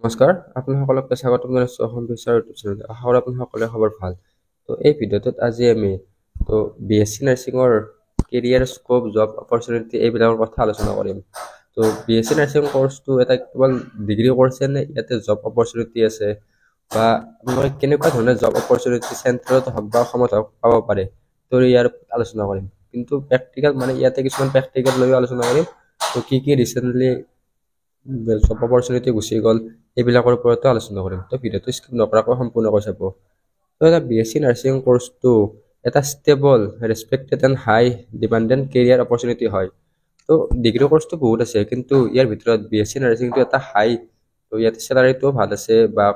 নমস্কাৰ, আপোনাসকলক স্বাগতম জনাইছোঁ অসম ফিচাৰ ইউটিউব চেনেলত। আশা কৰোঁ আপোনাসকলে খবৰ ভাল। তো এই ভিডিঅ'টোত আজি আমি BSc নাৰ্ছিঙৰ কেৰিয়াৰ স্কোপ, জব অপৰচুনিটি এইবিলাকৰ কথা আলোচনা কৰিম। তো BSc নাৰ্ছিং কোৰ্চটো এটা কেৱল ডিগ্ৰী কোৰ্চে নে ইয়াতে জব অপৰচুনিটি আছে, বা আপোনালোকে কেনেকুৱা ধৰণৰ জব অপৰচুনিটি চেণ্ট্ৰেলত হওক বা অসমত হওক পাব পাৰে, তো ইয়াৰ আলোচনা কৰিম। কিন্তু প্ৰেক্টিকেল ইয়াতে কিছুমান প্ৰেক্টিকেল লৈও আলোচনা কৰিম। তো কি ৰিচেণ্টলি জব অপৰচুনিটি গুচি গ'ল এইবিলাকৰ ওপৰতো আলোচনা কৰিম। তো ভিডিঅ'টো স্কিপ নকৰাকৈ সম্পূৰ্ণকৈ চাব। তো এটা BSc নাৰ্ছিং কোৰ্চটো এটা stable, respected and high demanded career opportunity হয়। তো ডিগ্ৰী কোৰ্চটো বহুত আছে, কিন্তু ইয়াৰ ভিতৰত BSc নাৰ্ছিংটো এটা হাই, তো ইয়াতে চেলাৰিটোও ভাল আছে বা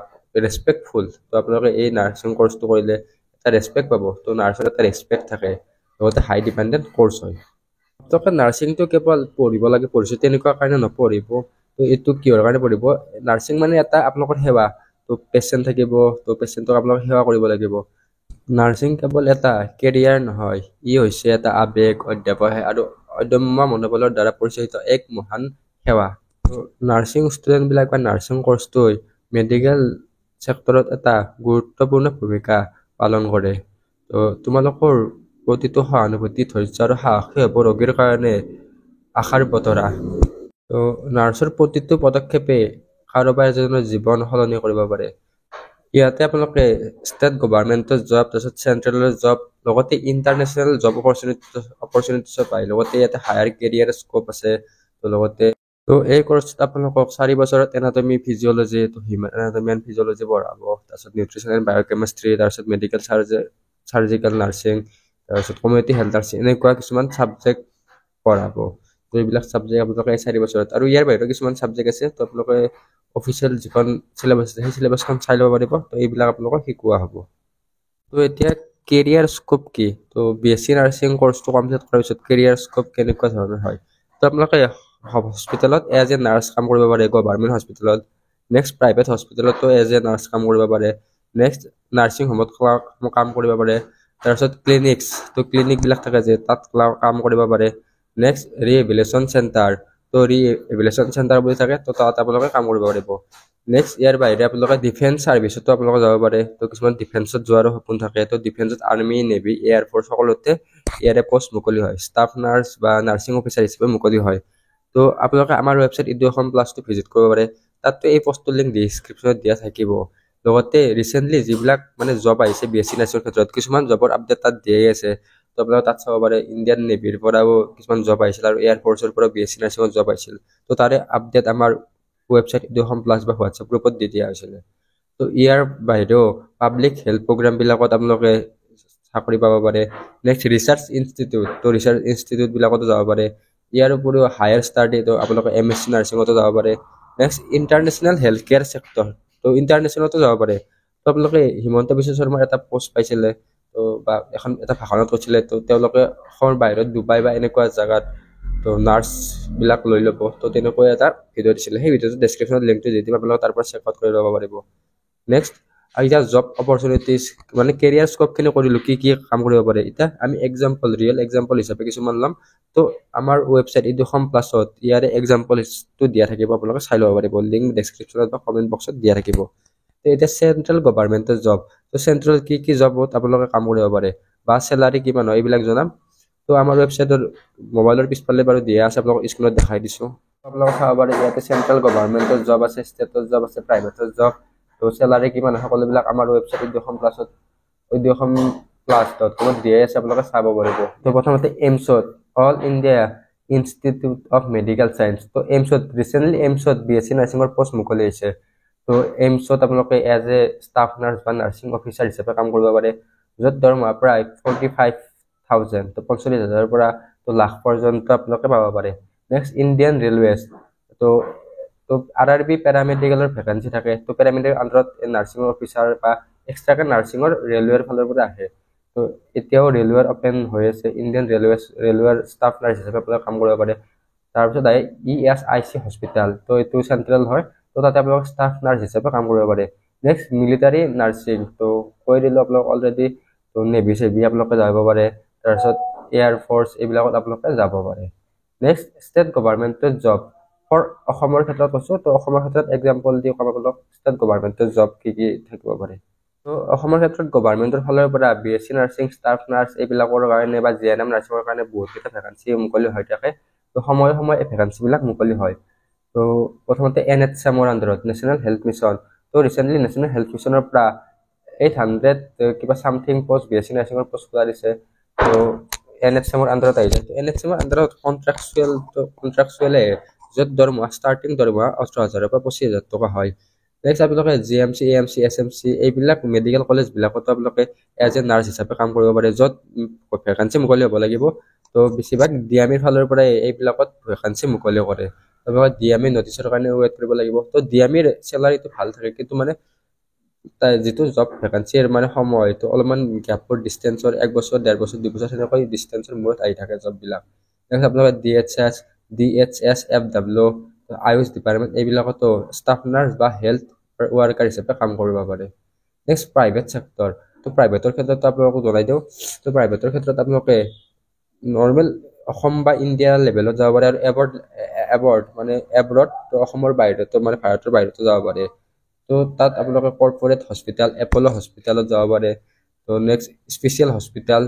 ৰেচপেক্টফুল। তো আপোনালোকে এই নাৰ্ছিং কোৰ্চটো কৰিলে এটা ৰেচপেক্ট পাব। তো নাৰ্ছৰ এটা ৰেচপেক্ট থাকে, লগতে হাই ডিমাণ্ডেড কোৰ্চ হয়। আপোনালোকে নাৰ্ছিংটো কেৱল পঢ়িব লাগে, পঢ়িছোঁ তেনেকুৱা কাৰণে নপঢ়িব। তো এইটো কিহৰ কাৰণে পঢ়িব? নাৰ্ছিং মানে এটা আপোনালোকৰ সেৱা। তো পেচেণ্ট থাকিব, তো পেচেণ্টক আপোনালোকে সেৱা কৰিব লাগিব। নাৰ্ছিং কেৱল এটা কেৰিয়াৰ নহয়, ই হৈছে এটা আৱেগ, অধ্যাপক আৰু অদম্য মনোবলৰ দ্বাৰা পৰিচালিত এক মহান সেৱা। তো নাৰ্ছিং ষ্টুডেণ্টবিলাক বা নাৰ্ছিং কোৰ্চটোৱে মেডিকেল ছেক্টৰত এটা গুৰুত্বপূৰ্ণ ভূমিকা পালন কৰে। তো তোমালোকৰ প্ৰতিটো সহানুভূতি, ধৈৰ্য আৰু সাহসী হ'ব ৰোগীৰ কাৰণে আশাৰ বতৰা। তো নাৰ্ছৰ প্ৰতিটো পদক্ষেপে কাৰোবাৰ এজনৰ জীৱন সলনি কৰিব পাৰে। ইয়াতে আপোনালোকে ষ্টেট গভৰ্ণমেণ্টৰ জব, তাৰপিছত চেণ্ট্ৰেলৰ জব, লগতে ইণ্টাৰনেশ্যনেল জব অপৰচুনিটিছো পায়। লগতে ইয়াতে হায়াৰ কেৰিয়াৰ স্কোপ আছে। তো লগতে এই কোৰ্চত আপোনালোকক 4 বছৰত anatomy, physiology, human anatomy and physiology পঢ়াব। তাৰপিছত নিউট্ৰিশ্যন এণ্ড বায়'কেমিষ্ট্ৰি, তাৰপিছত মেডিকেল চাৰ্জিকেল নাৰ্ছিং, তাৰপিছত কমিউনিটি হেল্থ নাৰ্ছিং, এনেকুৱা কিছুমান ছাবজেক্ট পঢ়াব। তো এইবিলাক ছাবজেক্ট আপোনালোকে 4 বছৰত, আৰু ইয়াৰ বাহিৰেও কিছুমান ছাবজেক্ট আছে। তো আপোনালোকে অফিচিয়েল যিখন চিলেবাছ আছে সেই চিলেবাছখন চাই ল'ব পাৰিব। তো এইবিলাক আপোনালোকক শিকোৱা হ'ব। তো এতিয়া কেৰিয়াৰ স্কোপ কি? তো BSc নাৰ্ছিং কোৰ্চটো কমপ্লিট কৰাৰ পিছত কেৰিয়াৰ স্কোপ কেনেকুৱা ধৰণৰ হয়? তো আপোনালোকে হস্পিটেলত এজ এ নাৰ্ছ কাম কৰিব পাৰে, গভৰ্ণমেণ্ট হস্পিটেলত। নেক্সট প্ৰাইভেট হস্পিটেলতো এজ এ নাৰ্ছ কাম কৰিব পাৰে। নেক্সট নাৰ্ছিং হোমত কাম কৰিব পাৰে। তাৰপিছত ক্লিনিকছ, তো ক্লিনিকবিলাক থাকে যে তাত কাম কৰিব পাৰে। নেক্সট ৰিহেবিলেশ্যন চেণ্টাৰ, তো ৰিহেবিলেশ্যন চেণ্টাৰ বুলি থাকে, তো তাত আপোনালোকে কাম কৰিব পাৰিব। নেক্সট ইয়াৰ বাহিৰে আপোনালোকে ডিফেন্স ছাৰ্ভিচতো আপোনালোকে যাব পাৰে। তো কিছুমান ডিফেন্সত যোৱাৰো সপোন থাকে। তো ডিফেন্সত আৰ্মি, নেভি, এয়াৰফ'ৰ্চ সকলোতে ইয়াৰে পষ্ট মুকলি হয়। ষ্টাফ নাৰ্ছ বা নাৰ্ছিং অফিচাৰ হিচাপে মুকলি হয়। তো আপোনালোকে আমাৰ ৱেবছাইট এডুকেশ্যন প্লাছটো ভিজিট কৰিব পাৰে। তাততো এই পষ্টৰ লিংক ডিছক্ৰিপশ্যনত দিয়া থাকিব। লগতে ৰিচেণ্টলি যিবিলাক জব আহিছে BSc নাৰ্ছিঙৰ ক্ষেত্ৰত, কিছুমান জবৰ আপডেট তাত দিয়াই আছে। তো আপোনালোকে তাত চাব পাৰে। ইণ্ডিয়ান নেভিৰ পৰাও কিছুমান জব আহিছিল আৰু এয়াৰফ'ৰ্চৰ পৰাও BSc নাৰ্ছিঙৰ জব আহিছিল। তো তাৰে আপডেট আমাৰ ৱেবছাইট এডুকেশ্যন প্লাছ বা হোৱাটছএপ গ্ৰুপত দি দিয়া হৈছিলে। তো ইয়াৰ বাহিৰেও পাব্লিক হেল্থ প্ৰগ্ৰামবিলাকত আপোনালোকে চাকৰি পাব পাৰে। নেক্সট ৰিচাৰ্চ ইনষ্টিটিউট, তো ৰিচাৰ্চ ইনষ্টিটিউটবিলাকতো যাব পাৰে। ইয়াৰ উপৰিও হায়াৰ ষ্টাডি, তো আপোনালোকে MSc নাৰ্ছিঙতো যাব পাৰে। Next international health care sector, তো ইণ্টাৰনেশ্যনেলতো যাব পাৰে। তো আপোনালোকে হিমন্ত বিশ্ব শৰ্মাৰ এটা পষ্ট পাইছিলে, তো বা এটা ভাষণত কৈছিলে। তো তেওঁলোকে অসমৰ বাহিৰত ডুবাই বা এনেকুৱা জেগাত তো নাৰ্ছবিলাক লৈ ল'ব। তো তেনেকৈ এটা ভিডিঅ' দিছিলে। সেই ভিডিঅ'টো ডেছক্ৰিপশ্যনত লিংকটো দি দিম, আপোনালোকে তাৰ পৰা চেক আউট কৰি ল'ব পাৰিব। নেক্সট এতিয়া জব অপৰচুনিটিজ, কেৰিয়াৰ স্কোপখিনি কৰিলোঁ, কি কাম কৰিব পাৰে। এতিয়া আমি ৰিয়েল এক্সাম্পল হিচাপে কিছুমান ল'ম। তো আমাৰ ৱেবছাইট এডুকেশ্যন প্লাছত ইয়াৰে এক্সাম্পলটো দিয়া থাকিব, আপোনালোকে চাই ল'ব পাৰিব। লিংক ডেছক্ৰিপশ্যনত বা কমেণ্ট বক্সত দিয়া থাকিব। তো এতিয়া চেণ্ট্ৰেল গভৰ্ণমেণ্টৰ জব, তো চেণ্ট্ৰেল কি জবত আপোনালোকে কাম কৰিব পাৰে বা চেলাৰী কিমান হয় এইবিলাক জনাম। তো আমাৰ ৱেবছাইটৰ মোবাইলৰ পিছফালে বাৰু দিয়া আছে, আপোনালোকক স্ক্ৰীনত দেখাই দিছোঁ। আপোনালোকে চাব পাৰে ইয়াতে চেণ্ট্ৰেল গভৰ্ণমেণ্টৰ জব আছে, ষ্টেটৰ জব আছে, প্ৰাইভেটৰ জব। তো চেলাৰী কিমান হয় সকলোবিলাক আমাৰ ৱেবছাইট এডুকেশ্যন প্লাছ.com দিয়াই আছে, আপোনালোকে চাব পাৰিব। তো প্ৰথমতে এইমছত, all India institute of medical science. তো ৰিচেণ্টলি এইমছত BSc নাৰ্ছিঙৰ পষ্ট মুকলি হৈছে। তো এইমছত আপোনালোকে এজ এ ষ্টাফ নাৰ্ছ বা নাৰ্ছিং অফিচাৰ হিচাপে কাম কৰিব পাৰে, য'ত দৰমহা প্ৰায় 45,000, তো 45,000ৰ পৰা লাখ পৰ্যন্ত আপোনালোকে পাব পাৰে। নেক্সট ইণ্ডিয়ান ৰেলৱেজ, তো RRB পেৰামেডিকেলৰ ভেকেঞ্চি থাকে। তো পেৰামেডিকেলৰ আণ্ডাৰত নাৰ্ছিঙৰ অফিচাৰ বা এক্সট্ৰাকে নাৰ্ছিঙৰ ৰেলৱেৰ ফালৰ পৰা আহে। তো এতিয়াও ৰেলৱেৰ অপেন হৈ আছে। ইণ্ডিয়ান ৰেলৱেৰ ষ্টাফ নাৰ্ছ হিচাপে আপোনালোকে কাম কৰিব পাৰে। তাৰপিছত আহে ESIC হস্পিটেল, তো এইটো চেণ্ট্ৰেল হয়। তো তাতে আপোনালোকে ষ্টাফ নাৰ্ছ হিচাপে কাম কৰিব পাৰে। নেক্সট মিলিটাৰী নাৰ্ছিং, তো কৈ দিলোঁ আপোনালোক অলৰেডি। তো নেভি চেভি আপোনালোকে যাব পাৰে। তাৰপিছত এয়াৰফ'ৰ্চ এইবিলাকত আপোনালোকে যাব পাৰে। নেক্সট ষ্টেট গভৰ্ণমেণ্টৰ জব, ফৰ অসমৰ ক্ষেত্ৰত কৈছোঁ, তো অসমৰ ক্ষেত্ৰত এক্সাম্পল দি ক'ব গ'লে ষ্টেট গভৰ্ণমেণ্টৰ জব কি থাকিব পাৰে। তো অসমৰ ক্ষেত্ৰত গভৰ্ণমেণ্টৰ ফালৰ পৰা BSc নাৰ্ছিং, ষ্টাফ নাৰ্ছ এইবিলাকৰ কাৰণে বা GNM নাৰ্ছিঙৰ কাৰণে বহুতকেইটা ভেকাঞ্চি মুকলি হৈ থাকে। তো সময়ে সময়ে এই ভেকাঞ্চিবিলাক মুকলি হয়। তো প্ৰথমতে NHM আণ্ডাৰত নেশ্যনেল হেল্থ মিছন, তো ৰিচেণ্টলি নেশ্যনেল হেল্থ মিছনৰ পৰা 800 কিবা চামথিং পষ্ট BSc নাৰ্ছিঙৰ পষ্ট খোলা দিছে। তো NHM আণ্ডাৰত আহি যায়। NHM আণ্ডাৰত কণ্ট্ৰেকচুৱেলে য'ত দৰমহা ষ্টাৰ্টিং দৰমহা 18,000 পৰা 25,000 টকা হয়। নেক্সট আপোনালোকে GMC, AMC, SMC এইবিলাক মেডিকেল কলেজবিলাকতো আপোনালোকে এজ এ নাৰ্ছ হিচাপে কাম কৰিব পাৰে, য'ত ভেকাঞ্চি মুকলি হ'ব লাগিব। তো বেছিভাগ DMEৰ ফালৰ পৰাই এইবিলাকত ভেকাঞ্চি মুকলি কৰে। আপোনালোকে DME নটিচৰ কাৰণে ৱেইট কৰিব লাগিব। তো DMEৰ চেলাৰীটো ভাল থাকে, কিন্তু মানে যিটো জব ভেকাঞ্চিৰ মানে সময়, তো অলপমান গ্যাপৰ ডিষ্টেঞ্চৰ 1 বছৰ, 1.5 বছৰ, 2 বছৰ তেনেকৈ ডিষ্টেঞ্চৰ মূৰত আহি থাকে জববিলাক। নেক্সট আপোনালোকে DHS, FW, আয়ুষ ডিপাৰ্টমেণ্ট এইবিলাকতো ষ্টাফ নাৰ্ছ বা হেল্থ ৱাৰ্কাৰ হিচাপে কাম কৰিব পাৰে। নেক্সট প্ৰাইভেট ছেক্টৰ, তো প্ৰাইভেটৰ ক্ষেত্ৰত আপোনালোকক জনাই দিওঁ। তো প্ৰাইভেটৰ ক্ষেত্ৰত আপোনালোকে নৰ্মেল অসম বা ইণ্ডিয়া লেভেলত যাব পাৰে, আৰু এব্ৰড তো অসমৰ বাহিৰতো মানে ভাৰতৰ বাহিৰতো যাব পাৰে। তো তাত আপোনালোকে কৰ্পৰেট হস্পিটেল, এপ'ল' হস্পিটেলত যাব পাৰে। তো নেক্সট স্পেচিয়েল হস্পিটেল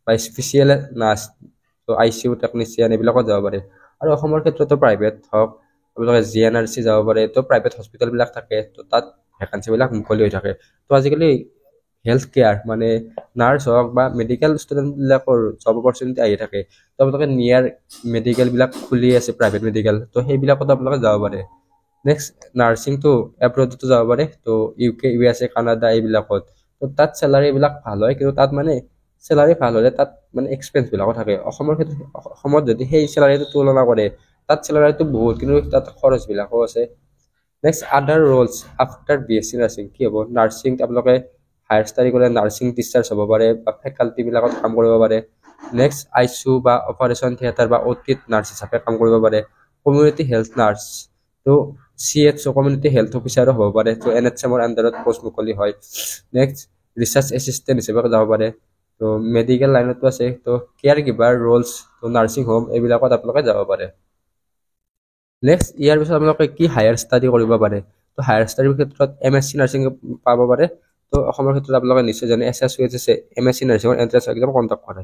বা স্পেচিয়েল নাৰ্ছ, তো ICU টেকনিচিয়ান এইবিলাকত যাব পাৰে। আৰু অসমৰ ক্ষেত্ৰতো প্ৰাইভেট হওক, আপোনালোকে GNRC যাব পাৰে। তো প্ৰাইভেট হস্পিটেলবিলাক থাকে, তো তাত ভেকাঞ্চিবিলাক মুকলি হৈ থাকে। তো আজিকালি হেল্থ কেয়াৰ মানে নাৰ্ছ হওক বা মেডিকেল ষ্টুডেণ্টবিলাকৰ জব অপৰচুনিটি আহি থাকে। তো আপোনালোকে নিয়াৰ মেডিকেলবিলাক খুলি আছে, প্ৰাইভেট মেডিকেল, তো সেইবিলাকতো আপোনালোকে যাব পাৰে। নেক্সট নাৰ্ছিংটো এব্ৰডতো যাব পাৰে, তো UK, USA, কানাডা এইবিলাকত। তো তাত চেলাৰীবিলাক ভাল হয়, কিন্তু তাত মানে চেলাৰী ভাল হ'লে তাত মানে এক্সপেঞ্চবিলাকো থাকে। অসমত যদি সেই চেলাৰীটো তুলনা কৰে, তাত চেলাৰীটো বহুত, কিন্তু তাত খৰচবিলাকো আছে। নেক্সট আদাৰ ৰোলছ আফটাৰ BSc নাৰ্ছিং কি হ'ব? নাৰ্ছিং আপোনালোকে হায়াৰ ষ্টাডি কৰিলে নাৰ্ছিং টিচাৰ্ছ হ'ব পাৰে বা ফেকাল্টিবিলাকত কাম কৰিব পাৰে। নেক্সট ICU বা অপাৰেশ্যন থিয়েটাৰ বা OTত নাৰ্ছ হিচাপে কাম কৰিব পাৰে। কমিউনিটি হেল্থ নাৰ্ছ, তো CHO কমিউনিটি হেল্থ অফিচাৰো হ'ব পাৰে। তো NHMৰ আণ্ডাৰত পষ্ট মুকলি হয়। নেক্সট ৰিচাৰ্চ এছিষ্টেণ্ট হিচাপে যাব পাৰে। তো মেডিকেল লাইনতো আছে, তো কেয়াৰ গিভাৰ ৰোলছ, তো নাৰ্ছিং হোম এইবিলাকত আপোনালোকে যাব পাৰে। নেক্সট ইয়াৰ পিছত আপোনালোকে কি হায়াৰ ষ্টাডি কৰিব পাৰে? তো হায়াৰ ষ্টাডিৰ ক্ষেত্ৰত MSc নাৰ্ছিং পাব পাৰে। তো অসমৰ ক্ষেত্ৰত আপোনালোকে নিশ্চয় জানে SSUHS MSc নাৰ্ছিঙৰ এণ্ট্ৰেন্স এক্সাম কণ্ডাক্ট কৰে।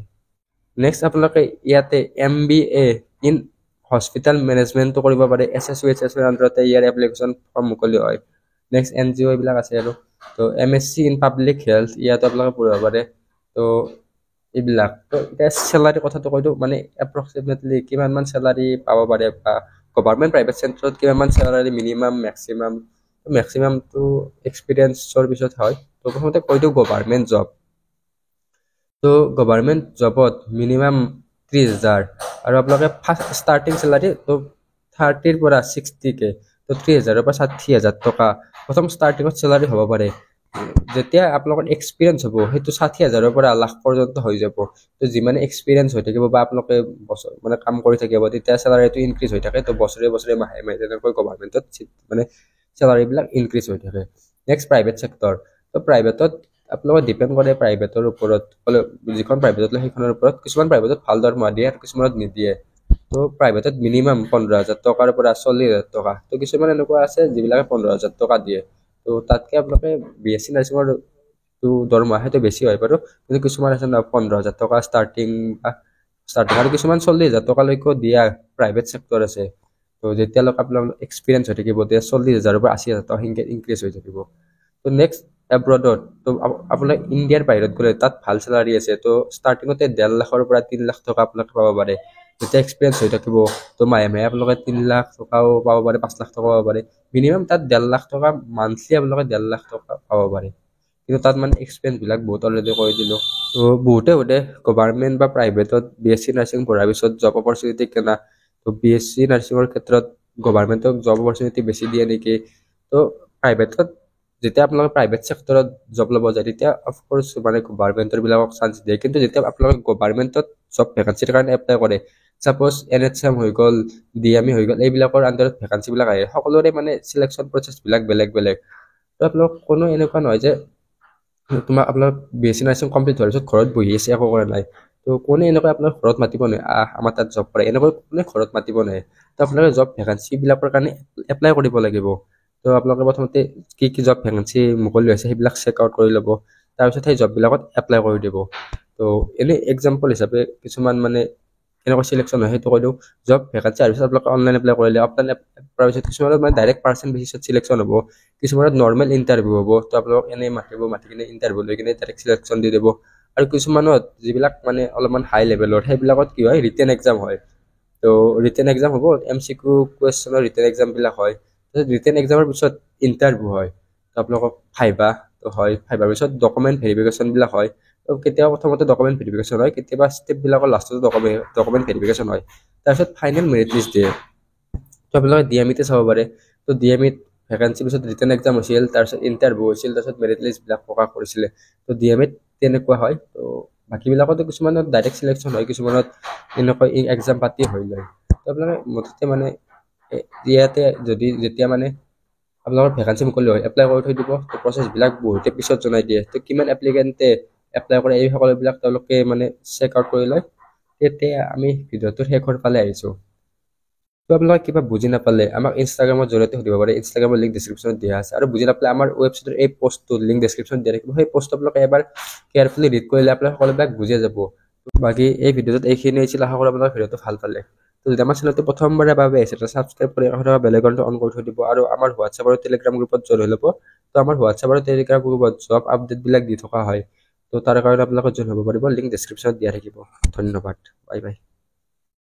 নেক্সট আপোনালোকে ইয়াতে MBA ইন হস্পিটেল মেনেজমেণ্টটো কৰিব পাৰে। SSUHSৰ আণ্ডাৰতে ইয়াৰ এপ্লিকেশ্যন ফৰ্ম মুকলি হয়। নেক্সট NGO এইবিলাক আছে আৰু। তো MSc ইন পাব্লিক হেল্থ ইয়াতো আপোনালোকে পঢ়িব পাৰে। তো এইবিলাক, তো এতিয়া চেলাৰী কথাটো কৈ দিওঁ, মানে এপ্ৰক্সিমেটলি কিমানমান চেলাৰী পাব পাৰে, বা গভৰ্ণমেণ্ট প্ৰাইভেট চেক্টৰত কিমানমান চেলাৰী মিনিমাম মেক্সিমামটো এক্সপিৰিয়েঞ্চৰ পিছত হয়। তো প্ৰথমতে কৈ দিওঁ গভৰ্ণমেণ্ট জব। তো গভৰ্ণমেণ্ট জবত মিনিমাম 30,000, আৰু আপোনালোকে ফাৰ্ষ্ট ষ্টাৰ্টিং চেলাৰী তো 30ৰ পৰা 60K, তো 30,000ৰ পৰা 60,000 টকা প্ৰথম ষ্টাৰ্টিঙত চেলাৰী হ'ব পাৰে। যেতিয়া আপোনালোকৰ এক্সপিৰিয়েঞ্চ হ'ব, সেইটো 60,000ৰ পৰা লাখ পৰ্যন্ত হৈ যাব। তো যিমানে এক্সপিৰিয়েঞ্চ হৈ থাকিব বা আপোনালোকে বছৰ মানে কাম কৰি থাকিব, তেতিয়া চেলাৰীটো ইনক্ৰিজ হৈ থাকে। তো বছৰে বছৰে মাহে মাহে তেনেকৈ গভৰ্ণমেণ্টত মানে চেলাৰীবিলাক ইনক্ৰিজ হৈ থাকে। নেক্সট প্ৰাইভেট ছেক্টৰ, তো প্ৰাইভেটত আপোনালোকে ডিপেণ্ড কৰে প্ৰাইভেটৰ ওপৰত, যিখন প্ৰাইভেটত লয় সেইখনৰ ওপৰত। কিছুমান প্ৰাইভেটত ভাল দৰমহা দিয়ে আৰু কিছুমানত নিদিয়ে। তো প্ৰাইভেটত মিনিমাম 15,000 টকাৰ পৰা 40,000 টকা। তো কিছুমান এনেকুৱা আছে যিবিলাকে 15,000 টকা দিয়ে। তো তাতকৈ আপোনালোকে BSc নাৰ্ছিঙৰ দৰমহা সেইটো বেছি হয় বাৰু, কিন্তু কিছুমান আছে ন 15,000 টকা ষ্টাৰ্টিং, আৰু কিছুমান 40,000 টকালৈকেও দিয়া প্ৰাইভেট ছেক্টৰ আছে। তো যেতিয়ালৈকে আপোনাৰ এক্সপিৰিয়েঞ্চ হৈ থাকিব, তেতিয়া 40,000ৰ পৰা 80,000 টকা সেনেকৈ ইনক্ৰিজ হৈ থাকিব। তো নেক্সট এব্ৰডত, তো আপোনাৰ ইণ্ডিয়াৰ বাহিৰত গ'লে তাত ভাল চেলাৰী আছে। তো ষ্টাৰ্টিঙতে 1.5 লাখৰ পৰা 3 লাখ টকা আপোনালোকে পাব পাৰে। যেতিয়া এক্সপিৰিয়েঞ্চ হৈ থাকিব, তো মাহে মাহে আপোনালোকে 3 লাখ টকাও পাব পাৰে, 5 লাখ টকা পাব পাৰে। মিনিমাম তাত 1.5 লাখ টকা মান্থলি আপোনালোকে 1.5 লাখ টকা পাব পাৰে। কিন্তু তাত মানে এক্সপেৰিয়েঞ্চবিলাক বহুত অলৰেডি কৰি দিলোঁ। তো বহুতে গভৰ্ণমেণ্ট বা প্ৰাইভেটত BSc নাৰ্ছিং পঢ়াৰ পিছত জব অপৰচুনিটি কেনা? তো BSc নাৰ্ছিঙৰ ক্ষেত্ৰত গভৰ্ণমেণ্টক জব অপৰচুনিটি বেছি দিয়ে নেকি? তো প্ৰাইভেটত যেতিয়া আপোনালোকে প্ৰাইভেট ছেক্টৰত জব ল'ব যায়, তেতিয়া অফক'ৰ্চ মানে গভৰ্ণমেণ্টৰ বিলাকক চান্স দিয়ে। কিন্তু যেতিয়া আপোনালোকে গভৰ্ণমেণ্টত জব ভেকাঞ্চিৰ কাৰণে এপ্লাই কৰে, ছাপ'জ NHM হৈ গ'ল, DME হৈ গ'ল, এইবিলাকৰ আণ্ডাৰত ভেকাঞ্চিবিলাক আহে, সকলোৰে মানে চিলেকশ্যন প্ৰচেছবিলাক বেলেগ বেলেগ। তো আপোনালোক কোনো এনেকুৱা নহয় যে আপোনাক BSc নাৰ্ছিং কমপ্লিট হোৱাৰ পিছত ঘৰত বহি আছে একো কৰা নাই। তো কোনে এনেকৈ আপোনাৰ ঘৰত মাতিব নোৱাৰে, আমাৰ তাত জব কৰে এনেকৈ কোনে ঘৰত মাতিব নোৱাৰে। তো আপোনালোকে জব ভেকেঞ্চিবিলাকৰ কাৰণে এপ্লাই কৰিব লাগিব। তো আপোনালোকে প্ৰথমতে কি কি জব ভেকেঞ্চি মুকলি হৈছে সেইবিলাক চেক আউট কৰি ল'ব, তাৰপিছত সেই জববিলাকত এপ্লাই কৰি দিব। তো এনেই এক্সাম্পল হিচাপে কিছুমান মানে কেনেকৈ চিলেকশ্যন হয় সেইটো কৈ দিওঁ। জব ভেকেঞ্চি অহাৰ পিছত আপোনালোকে অনলাইন এপ্লাই কৰিলে, অফলাইন কৰাৰ পিছত কিছুমানত মানে ডাইৰেক্ট পাৰ্চেণ্ট বেচিছত চিলেকশ্যন হ'ব, কিছুমানত নৰ্মেল ইণ্টাৰভিউ হ'ব। তো আপোনালোক এনেই মাতি কিনে ইণ্টাৰভিউ লৈ কিনে ডাইৰেক্ট চিলেকশ্যন দি দিব। আৰু কিছুমানত যিবিলাক মানে অলপমান হাই লেভেলৰ সেইবিলাকত কি হয়, ৰিটেন এক্সাম হয়। তো ৰিটেন এক্সাম হ'ব, MCQ কুৱেশ্যনৰ ৰিটেন এক্সামবিলাক হয়। তাৰপিছত ৰিটেন এক্সামৰ পিছত ইণ্টাৰভিউ হয়। তো আপোনালোকক ভাইবা হয়, ভাইবাৰ পিছত ডকুমেণ্ট ভেৰিফিকেশ্যনবিলাক হয়। তো কেতিয়াবা প্ৰথমতে ডকুমেণ্ট ভেৰিফিকেশ্যন হয়, কেতিয়াবা ষ্টেপবিলাকৰ লাষ্টত ডকুমেণ্ট ভেৰিফিকেশ্যন হয়। তাৰপিছত ফাইনেল মেৰিট লিষ্ট দিয়ে। তো আপোনালোকে DME-তে চাব পাৰে। তো DME-ত ভেকেঞ্চিৰ পিছত ৰিটেন এক্সাম হৈছিল, তাৰপিছত ইণ্টাৰভিউ হৈছিল, তাৰপিছত মেৰিট লিষ্টবিলাক প্ৰকাশ কৰিছিলে। তো DME-ত তেনেকুৱা হয়। তো বাকীবিলাকতো কিছুমানত ডাইৰেক্ট চিলেকশ্যন হয়, কিছুমানত এনেকৈ এক্সাম পাতি হৈ যায়। তো আপোনালোকে মুঠতে মানে ইয়াতে যদি যেতিয়া মানে আপোনালোকৰ ভেকেঞ্চি মুকলি হয় এপ্লাই কৰি থৈ দিব। তো প্ৰচেছবিলাক বহুতে পিছত জনাই দিয়ে। তো কিমান এপ্লিকেণ্টে এপ্লাই কৰে এই সকলোবিলাক তেওঁলোকে মানে চেক আউট কৰি লয়। তেতিয়া আমি ভিডিঅ'টোৰ শেষৰ ফালে আহিছোঁ। তো আপোনালোকে কিবা বুজি নাপালে আমাক ইনষ্টাগ্ৰামৰ জৰিয়তে সুধিব পাৰে, ইনষ্টাগ্ৰামৰ লিংক ডিছক্ৰিপশ্যনত দিয়া আছে। আৰু বুজি নাপালে আমাৰ ৱেবছাইটৰ এই পষ্টটো লিংক ডিছক্ৰিপশ্যনত দিয়া থাকিব, সেই পষ্টটো আপোনালোকে এবাৰ কেয়াৰফুলি ৰিড কৰিলে আপোনালোকে সকলোবিলাক বুজিয়ে যাব। বাকী এই ভিডিঅ'টোত এইখিনি আছিল, আশা কৰোঁ আপোনালোকে ভিডিঅ'টো ভাল পালে। তো যদি আমাৰ চেনেলটো প্ৰথমবাৰৰ বাবে আহিছে তো ছাবস্ক্ৰাইব কৰি বেল আইকনটো অন কৰি থৈ দিব, আৰু আমাৰ হোৱাটছআপ আৰু টেলিগ্ৰাম গ্ৰুপত জইন হৈ ল'ব। তো আমাৰ হোৱাটছআপ আৰু টেলিগ্ৰাম গ্ৰুপত জব আপডেটবিলাক দি থকা হয়। তো তাৰ কাৰণে আপোনালোকে জইন হ'ব পাৰিব, লিংক ডিছক্ৰিপশ্যনত দিয়া থাকিব। ধন্যবাদ, বাই বাই।